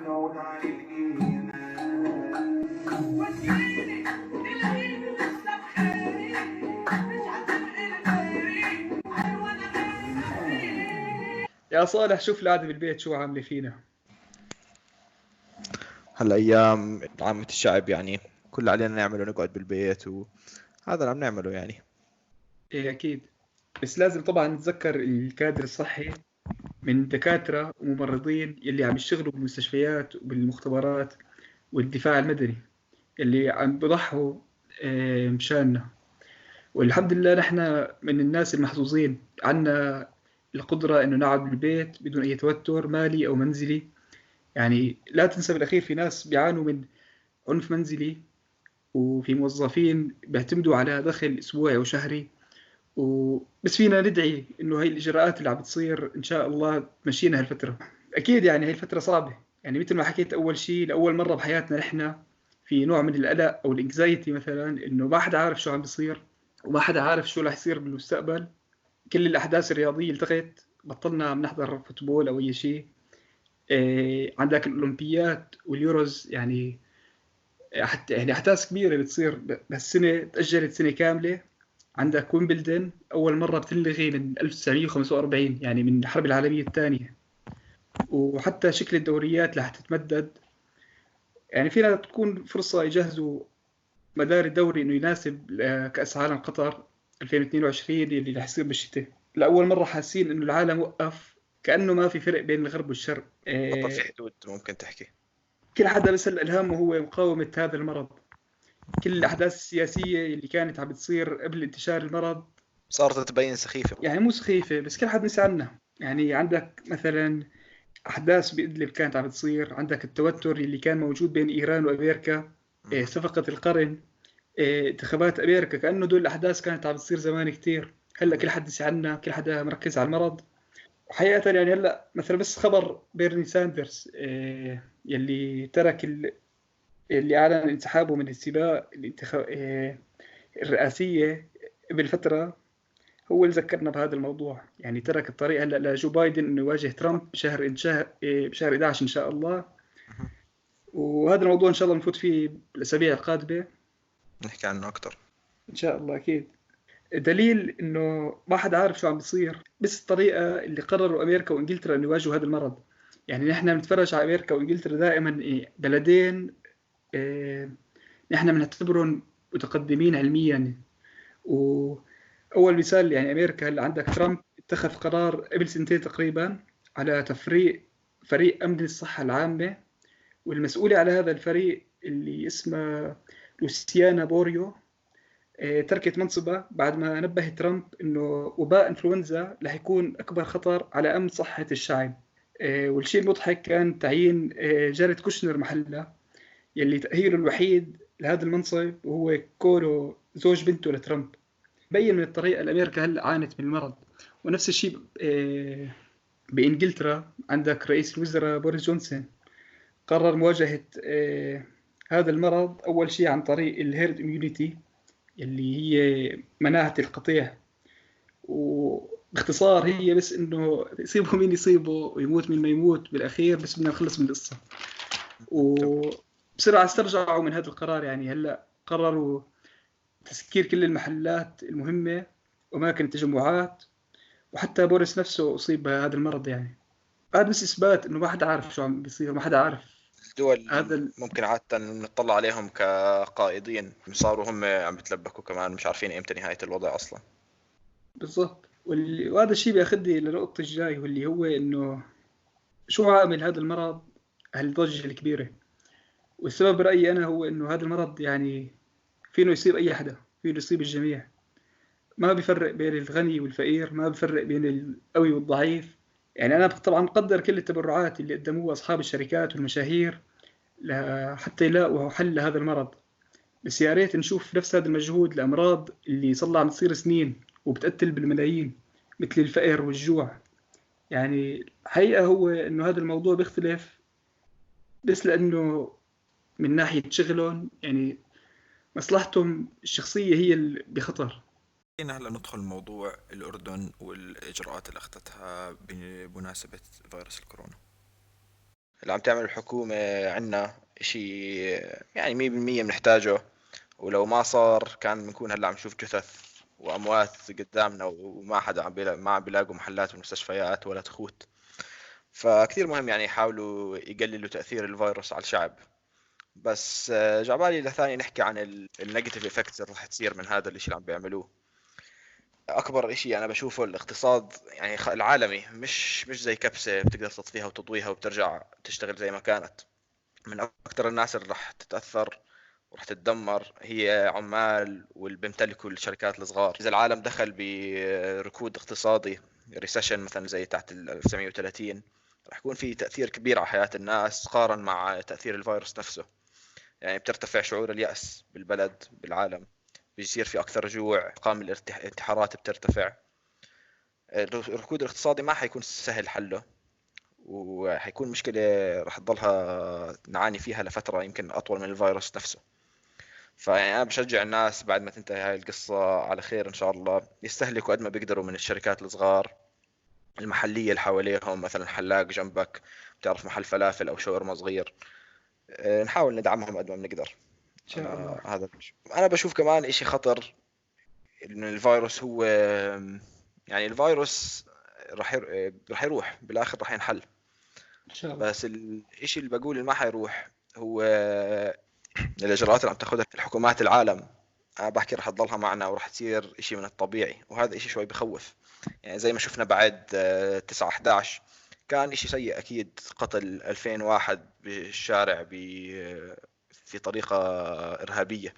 نعود عن الإيمان وتجيني تلاقيني لسه بخيري مش هتنقل غيري وانا غيري. يا صالح، شوف القعدة بالبيت شو عاملة فينا. هلا ايام عامة الشعب يعني كل علينا نعمله نقعد بالبيت وهذا اللي عم نعمله يعني. ايه اكيد، بس لازم طبعا نتذكر الكادر الصحي من دكاترة وممرضين يلي عم يشتغلوا بالمستشفيات وبالمختبرات والدفاع المدني اللي عم بضحوا مشاننا. والحمد لله نحن من الناس المحظوظين، عنا القدرة إنه نقعد بالبيت بدون أي توتر مالي أو منزلي. يعني لا تنسى بالأخير في ناس بيعانوا من عنف منزلي، وفي موظفين بيعتمدوا على دخل أسبوعي أو شهري. بس فينا ندعي إنه هاي الإجراءات اللي عم بتصير إن شاء الله تمشينا هالفترة. أكيد يعني هاي الفترة صعبة، يعني مثل ما حكيت أول شيء، لأول مرة بحياتنا نحن في نوع من القلق أو الانكزايتي، مثلا إنه ما حدا عارف شو عم بيصير وما حدا عارف شو رح يصير بالمستقبل. كل الأحداث الرياضية التغت، بطلنا عم نحضر فوتبول أو أي شيء. عندك الأولمبيات واليوروز، يعني حتى يعني أحداث كبيرة بتصير بهالسنة تأجلت سنة كاملة. عندك ويمبلدون أول مرة بتنلغي من 1945، يعني من الحرب العالمية الثانية. وحتى شكل الدوريات رح تتمدد، يعني فينا تكون فرصة يجهزوا مدار الدوري إنه يناسب كأس عالم قطر 2022 اللي رح يصير بالشتاء. لأول مرة حاسين إنه العالم وقف، كأنه ما في فرق بين الغرب والشرق. بطل في حدود ممكن تحكي. كل حدا بس هلا الهامه هو مقاومة هذا المرض. كل الأحداث السياسية اللي كانت عم بتصير قبل انتشار المرض صارت تبين سخيفة. يعني مو سخيفة، بس كل حد نسي عنها. يعني عندك مثلا أحداث بإدلب كانت عم بتصير، عندك التوتر اللي كان موجود بين إيران وأمريكا، صفقة القرن، انتخابات أمريكا، كأنه دول الأحداث كانت عم بتصير زمان كتير. هلا كل حد نسي عنها، كل حدا مركز على المرض. وحقيقة يعني هلا مثلا بس خبر بيرني ساندرز يلي ترك اللي أعلن انسحابه من السباق الرئاسية قبل فترة، هو اللي ذكرنا بهذا الموضوع. يعني ترك الطريق هلا لجو بايدن انه يواجه ترامب بشهر 11 ان شاء الله. وهذا الموضوع ان شاء الله نفوت فيه بالاسابيع القادمه نحكي عنه أكتر. ان شاء الله اكيد. دليل انه ما حدا عارف شو عم بيصير، بس الطريقه اللي قرروا امريكا وانجلترا انه يواجهوا هذا المرض. يعني نحن بنتفرج على امريكا وانجلترا دائما بلدين إيه، نحن بنعتبرهم متقدمين علميا. وأول مثال يعني أمريكا اللي عندك ترامب اتخذ قرار قبل سنتين تقريبا على تفريق فريق أمن الصحة العامة، والمسؤولة على هذا الفريق اللي اسمه لوسيانا بوريو تركت منصبها بعد ما نبه ترامب انه وباء انفلونزا رح يكون اكبر خطر على امن صحة الشعب. والشيء المضحك كان تعيين جاريد كوشنر محلها، يلي تأهيله الوحيد لهذا المنصب وهو كونه زوج بنته لترامب. بين من الطريقة اللي أمريكا هلا عانت من المرض. ونفس الشيء بإنجلترا عندك رئيس الوزراء بوريس جونسون قرر مواجهة هذا المرض أول شيء عن طريق الهيرد immunity اللي هي مناعة القطيع. وباختصار هي بس إنه يصيبه مين يصيبه ويموت مين ما يموت بالأخير، بس بدنا نخلص من القصة. وبسرعة استرجعوا من هذا القرار، يعني هلا قرروا تسكير كل المحلات المهمة وأماكن التجمعات. وحتى بوريس نفسه أصيب بهذا المرض. يعني هذا بس إثبات إنه ما حدا عارف شو عم بيصير، ما حدا عارف. الدول هذا ممكن عادة نطلع عليهم كقائدين، صاروا هم عم بتلبكوا كمان مش عارفين إمتى نهاية الوضع أصلا. بالضبط. وهذا الشيء بياخذني لنقطة الجاي، واللي هو إنه شو عامل هذا المرض هالضجة الكبيرة. والسبب برأيي أنا هو إنه هذا المرض يعني فينه يصيب أي حدا، فينه يصيب الجميع. ما بيفرق بين الغني والفقير، ما بيفرق بين القوي والضعيف. يعني أنا طبعا مقدر كل التبرعات اللي قدموها أصحاب الشركات والمشاهير حتى يلاقوا حل لهذا المرض. بس يا ريت نشوف نفس هذا المجهود لأمراض اللي صار لها عم تصير سنين وبتقتل بالملايين، مثل الفقر والجوع. يعني حقيقة هو إنه هذا الموضوع بيختلف بس لأنه من ناحية شغلهم، يعني مصلحتهم الشخصية هي اللي بخطر. خلينا هلا ندخل موضوع الأردن والإجراءات اللي أخذتها بمناسبة فيروس الكورونا. اللي عم تعمل الحكومة عنا إشي يعني 100% بنحتاجه، ولو ما صار كان بنكون هلا عم نشوف جثث وأموات قدامنا، وما حدا ما عم بيلاقوا محلات والمستشفيات ولا تخوت. فكتير مهم يعني يحاولوا يقللوا تأثير الفيروس على الشعب. بس جعبالي لثاني نحكي عن النيجاتيف افكتس اللي راح تصير من هذا الاشي اللي عم بيعملوه. اكبر اشي انا بشوفه الاقتصاد يعني العالمي، مش زي كبسة بتقدر تطفيها وتضويها وبترجع تشتغل زي ما كانت. من اكثر الناس اللي راح تتاثر وراح تتدمر هي عمال واللي بيمتلكوا الشركات الصغار. اذا العالم دخل بركود اقتصادي، ريسيشن مثلا زي تحت 1930، راح يكون في تاثير كبير على حياه الناس قارن مع تاثير الفيروس نفسه. يعني بترتفع شعور اليأس بالبلد بالعالم، بيصير في أكثر جوع، أرقام الانتحارات بترتفع. الركود الاقتصادي ما حيكون سهل حله، وحيكون مشكلة رح تضلها نعاني فيها لفترة يمكن أطول من الفيروس نفسه. فيعني أنا بشجع الناس بعد ما تنتهي هاي القصة على خير إن شاء الله يستهلكوا قد ما بيقدروا من الشركات الصغار المحلية اللي حواليهم. مثلا حلاق جنبك، بتعرف محل فلافل أو شاورما صغير، نحاول ندعمهم قد ما بنقدر. ان شاء الله. هذا انا بشوف كمان اشي خطر، ان الفيروس هو يعني الفيروس راح يروح بالاخر، راح ينحل. ان شاء الله. بس الاشي اللي بقول اللي ما حيروح هو الاجراءات اللي عم تاخذها الحكومات العالم. انا بحكي راح تضلها معنا وراح تصير اشي من الطبيعي، وهذا اشي شوي بخوف. يعني زي ما شفنا بعد 9/11 كان اشي سيء اكيد، قتل 2000 واحد بالشارع في طريقة إرهابية.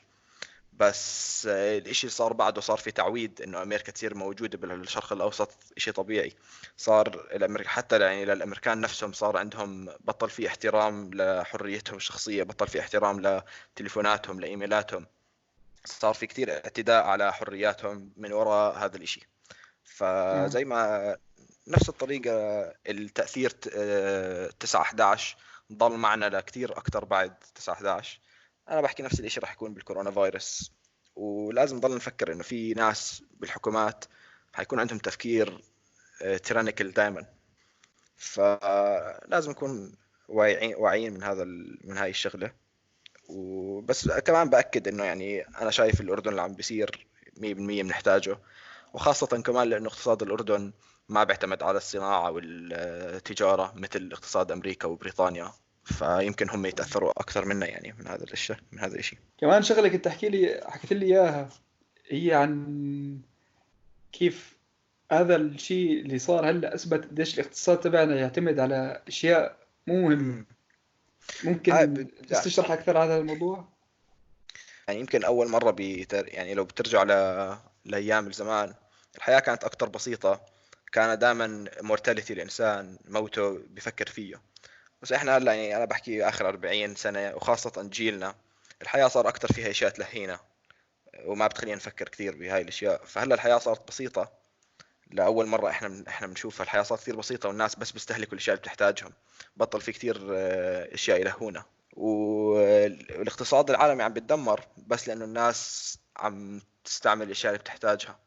بس الاشي صار بعده، صار في تعويد انه امريكا تصير موجودة بالشرق الاوسط، اشي طبيعي. صار الامريكا حتى يعني للامريكان نفسهم صار عندهم، بطل في احترام لحريتهم الشخصية، بطل في احترام لتليفوناتهم لايميلاتهم، صار في كتير اعتداء على حرياتهم من وراء هذا الاشي. نعم. فزي ما نفس الطريقة التأثير 9/11 ضل معنا لكتير أكتر بعد 9/11. أنا بحكي نفس الإشي راح يكون بالكورونا فيروس، ولازم نضل نفكر إنه في ناس بالحكومات حيكون عندهم تفكير تيرانيكال دائما. فلازم نكون واعيين من هاي الشغلة. وبس كمان بأكد إنه يعني أنا شايف الأردن اللي عم بيصير 100% بنحتاجه، وخاصة كمان لأنه اقتصاد الأردن ما بيعتمد على الصناعة والتجارة مثل اقتصاد أمريكا وبريطانيا. فيمكن هم يتأثروا أكثر منا يعني من هذا الشيء. كمان شغله كنت حكيت لي اياها، هي عن كيف هذا الشيء اللي صار هلا اثبت قديش الاقتصاد تبعنا يعتمد على اشياء مو مهمه. امم هاي ممكن بس تشرح اكثر عن هذا الموضوع؟ يعني يمكن أول مرة يعني لو بترجع لأيام الزمان، الحياة كانت أكتر بسيطة. كان دائما مورتاليتي الإنسان موته بفكر فيه. بس احنا هلا يعني انا بحكي اخر 40 سنه وخاصه جيلنا، الحياه صار اكثر فيها اشياء تلهينا وما بتخلينا نفكر كثير بهاي الاشياء. فهلا الحياه صارت بسيطه، لاول مره احنا بنشوفها. الحياه صارت كثير بسيطه والناس بس بيستهلكوا الاشياء اللي بتحتاجهم، بطل في كثير اشياء يلهونا. والاقتصاد العالمي عم بتدمر بس لانه الناس عم تستعمل الاشياء اللي بتحتاجها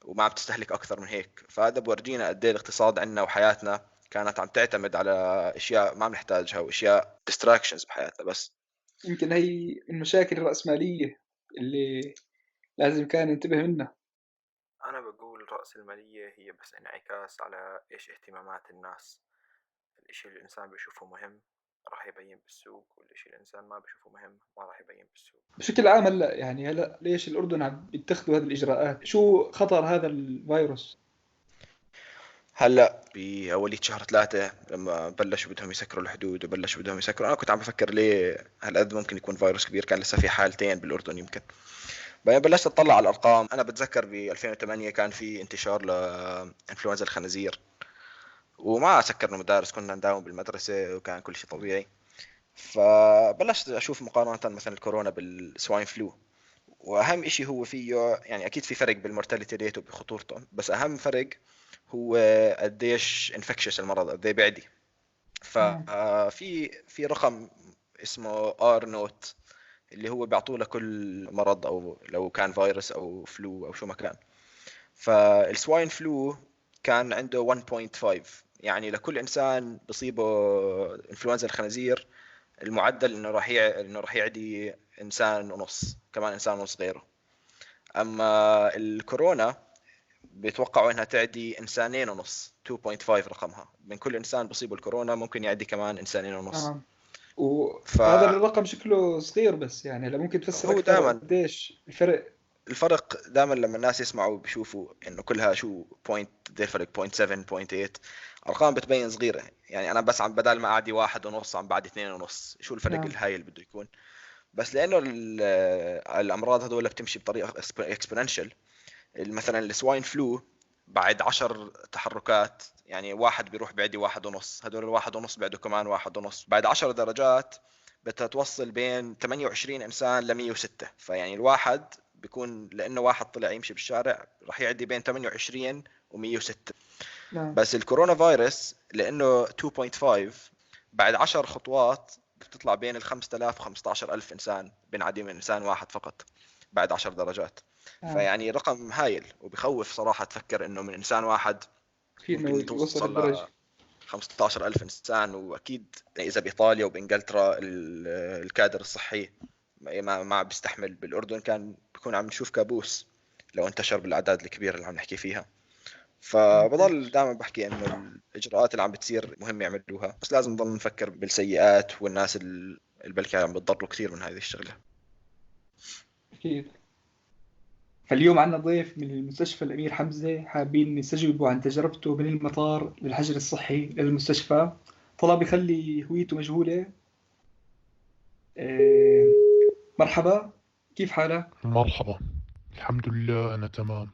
وما عم تستهلك اكثر من هيك. فهذا بورجينا قد ايه الاقتصاد عندنا وحياتنا كانت عم تعتمد على اشياء ما بنحتاجها واشياء distractions بحياتنا بس. يمكن هي المشاكل الرأسمالية اللي لازم كان ننتبه منها. أنا بقول رأس المالية هي بس انعكاس على إيش اهتمامات الناس. الإشي اللي الإنسان بيشوفه مهم راح يبين بالسوق، والإشي اللي الإنسان ما بيشوفه مهم ما راح يبين بالسوق. بشكل عام هلا يعني هلا ليش الأردن عم بيتخذوا هذه الإجراءات؟ شو خطر هذا الفيروس؟ هلا بأولية شهر 3 لما بلشوا بدهم يسكروا الحدود وبلشوا بدهم يسكروا، أنا كنت عم بفكر ليه هالقد ممكن يكون فيروس كبير. كان لسه في حالتين بالأردن يمكن. بعدين بلشت أطلع على الأرقام. أنا بتذكر ب 2008 كان في انتشار لإنفلونزا الخنازير، وما سكرنا مدارس، كنا نداوم بالمدرسة وكان كل شيء طبيعي. فبلشت اشوف مقارنة مثلا الكورونا بالسواين فلو، واهم اشي هو فيه يعني اكيد في فرق بالمورتاليتي ريت وبخطورته، بس اهم فرق هو قديش انفكشس المرض، قد ايه بيعدي. نعم. ففي رقم اسمه ار نوت اللي هو بيعطوه لكل مرض، او لو كان فيروس او فلو او شو ما كان. فالسواين فلو كان عنده 1.5، يعني لكل إنسان بصيبه إنفلونزا الخنازير المعدل إنه راح يعدي إنسان ونص، كمان إنسان ونص غيره. أما الكورونا بيتوقعوا إنها تعدي إنسانين ونص، 2.5 رقمها، من كل إنسان بصيبه الكورونا ممكن يعدي كمان إنسانين ونص. آه. وهذا فهو الرقم شكله صغير، بس يعني هلا ممكن تفسر أكثر دائما قديش الفرق. الفرق دائما لما الناس يسمعوا بيشوفوا انه كلها شو بوينت ديفرق 0.7 0.8 ارقام بتبين صغيره. يعني انا بس عم بدال ما اعدي واحد ونص عم بعدي اثنين ونص، شو الفرق نعم. الهاي اللي بده يكون؟ بس لانه الامراض هذول بتمشي بطريقه اكسبوننشال. مثلا السواين فلو بعد 10 تحركات، يعني واحد بيروح بعدي واحد ونص، هدول الواحد ونص بعده كمان واحد ونص، بعد 10 درجات بتتوصل بين 28 انسان ل 106. فيعني الواحد بيكون لانه واحد طلع يمشي بالشارع راح يعدي بين 28 و106. نعم. بس الكورونا فيروس لانه 2.5 بعد 10 خطوات بتطلع بين ال 5000 و 15000 انسان، بينعدي من انسان واحد فقط بعد 10 درجات. نعم. فيعني رقم هايل وبخوف صراحة تفكر انه من انسان واحد في إنه ممكن يوصل توصل ل الدرجة. 15,000 انسان. واكيد اذا بايطاليا وبانجلترا الكادر الصحي ما بيستحمل، بالاردن كان بيكون عم نشوف كابوس لو انتشر بالاعداد الكبيرة اللي عم نحكي فيها. فبضل دائما بحكي انه الاجراءات اللي عم بتصير مهم يعملوها، بس لازم نضل نفكر بالسيئات والناس اللي بلكي عم بتضروا كثير من هذه الشغلة. أكيد. فاليوم عنا ضيف من المستشفى الأمير حمزة، حابين يستجيبوا عن تجربته من المطار للحجر الصحي للمستشفى. طلب يخلي هويته مجهولة. آه، مرحبا، كيف حالك؟ مرحبا. الحمد لله أنا تمام.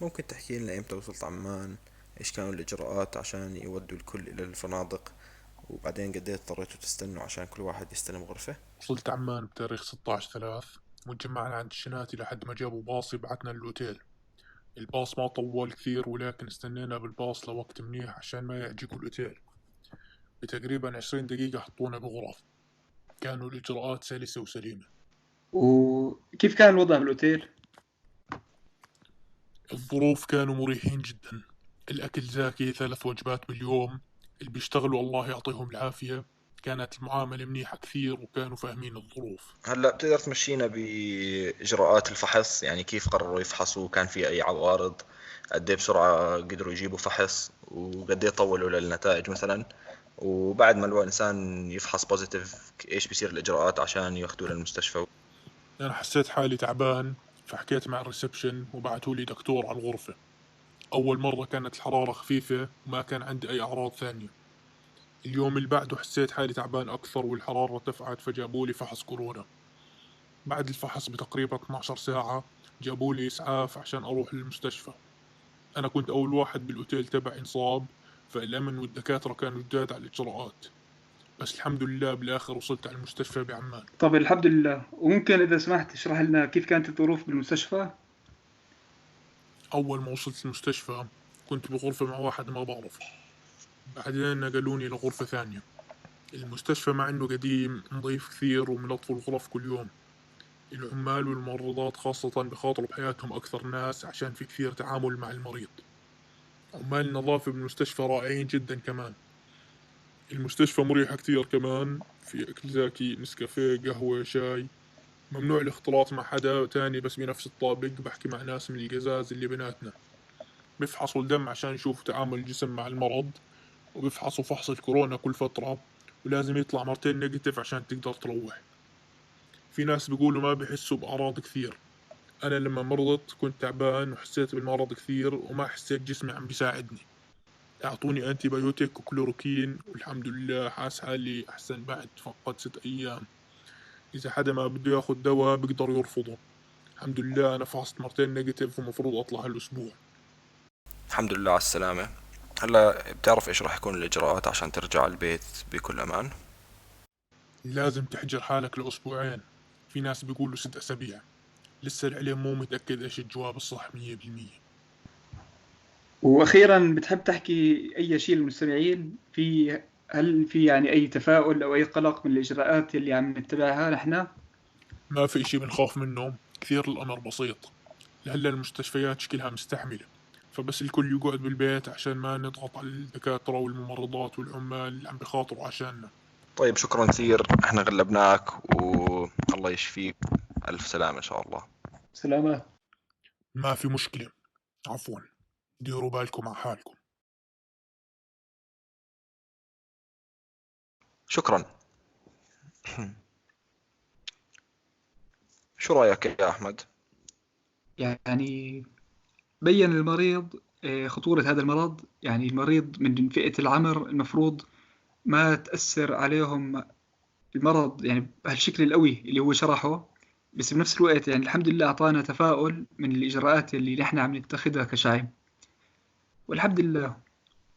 ممكن تحكي لنا امتى وصلت عمان؟ ايش كانوا الاجراءات عشان يودوا الكل الى الفنادق؟ وبعدين قد ايه اضطريتوا تستنوا عشان كل واحد يستلم غرفة؟ وصلت عمان بتاريخ 16/3، وتجمعنا عند الشناتي لحد ما جابوا باص يبعتنا للأوتيل. الباص ما طول كثير، ولكن استنينا بالباص لوقت منيح عشان ما يعجقوا الأوتيل. بتقريبا 20 دقيقة حطونا بغرف. كانوا الإجراءات سلسة وسليمة. وكيف كان الوضع بالأوتيل؟ الظروف كانوا مريحين جدا. الأكل زاكي 3 وجبات باليوم. اللي بيشتغلوا الله يعطيهم العافية. كانت المعاملة منيحة كثير وكانوا فاهمين الظروف. هلا بتقدر تمشينا باجراءات الفحص؟ يعني كيف قرروا يفحصوا؟ كان في اي عوارض؟ قد ايه بسرعة قدروا يجيبوا فحص؟ وقد ايه طولوا للنتائج مثلا؟ وبعد ما الانسان يفحص بوزيتيف ايش بيصير الاجراءات عشان ياخذوه للمستشفى؟ أنا حسيت حالي تعبان، فحكيت مع الريسبشن وبعتولي دكتور على الغرفة. أول مرة كانت الحرارة خفيفة وما كان عندي أي أعراض ثانية. اليوم اللي بعده حسيت حالي تعبان أكثر والحرارة ارتفعت، فجابولي فحص كورونا. بعد الفحص بتقريبا 12 ساعة جابولي إسعاف عشان أروح للمستشفى. أنا كنت أول واحد بالأوتيل تبعي انصاب، فالأمن والدكاترة كانوا جداد على الإجراءات. بس الحمد لله بالآخر وصلت على المستشفى بعمان. طب الحمد لله. وممكن إذا سمحت تشرح لنا كيف كانت الظروف بالمستشفى؟ أول ما وصلت المستشفى كنت بغرفة مع واحد ما بعرفه. بعدين نقلوني لغرفة ثانية. المستشفى مع إنه قديم نظيف كثير ومنظف الغرف كل يوم. العمال والممرضات خاصة بخاطروا بحياتهم أكثر ناس عشان في كثير تعامل مع المريض. عمال النظافة بالمستشفى رائعين جدا كمان. المستشفى مريحة كثير كمان، في أكل زاكي، نسكافيه، قهوة، شاي. ممنوع الاختلاط مع حدا تاني، بس بنفس الطابق بحكي مع ناس من القزاز اللي بيناتنا. بيفحصوا الدم عشان يشوفوا تعامل الجسم مع المرض، وبيفحصوا فحص الكورونا كل فترة، ولازم يطلع مرتين نيجاتيف عشان تقدر تروح. في ناس بيقولوا ما بيحسوا بأعراض كثير. أنا لما مرضت كنت تعبان وحسيت بالمرض كثير وما حسيت جسمي عم بيساعدني. أعطوني أنتي بايوتيك وكلوروكين، والحمد لله حاس حالي أحسن بعد فقط 6 أيام. إذا حدا ما بده ياخد دواء بيقدر يرفضه. الحمد لله أنا فحصت مرتين نيجاتيف ومفروض أطلع هالأسبوع. الحمد لله على السلامة. هلا بتعرف ايش راح يكون الاجراءات عشان ترجع البيت بكل امان؟ لازم تحجر حالك لأسبوعين. في ناس بيقولوا 6 أسابيع. لسه العلم مو متأكد إيش الجواب الصح 100%. وأخيرا بتحب تحكي أي شيء للمستمعين هل في يعني أي تفاؤل أو أي قلق من الإجراءات اللي عم نتبعها نحن؟ ما في إشي بنخاف منه، كثير الأمر بسيط. لهلا المستشفيات شكلها مستحملة، فبس الكل يقعد بالبيت عشان ما نضغط على الدكاترة والممرضات والعمال اللي عم بخاطروا عشاننا. طيب شكرا كثير، احنا غلبناك والله يشفيك، الف سلامة ان شاء الله. سلامات. ما في مشكلة، عفوا، ديروا بالكم على حالكم. شكرا. شو رأيك يا أحمد؟ يعني بين المريض خطورة هذا المرض. يعني المريض من فئة العمر المفروض ما تأثر عليهم المرض يعني بهالشكل القوي اللي هو شرحه، بس بنفس الوقت يعني الحمد لله أعطانا تفاؤل من الإجراءات اللي نحن عم نتخذها كشعب، والحمد لله.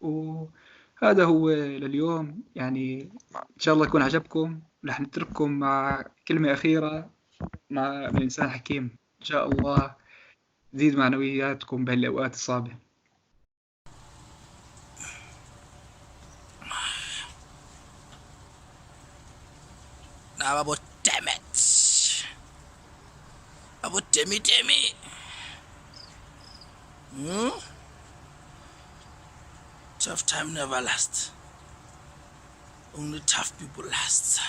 وهذا هو لليوم. يعني إن شاء الله يكون عجبكم. رح نترككم مع كلمة أخيرة من إنسان حكيم. إن شاء الله زيد معنوياتكم بهالأوقات الصعبة. Now about damn it. About Timmy. Tough time never lasts. Only tough people last.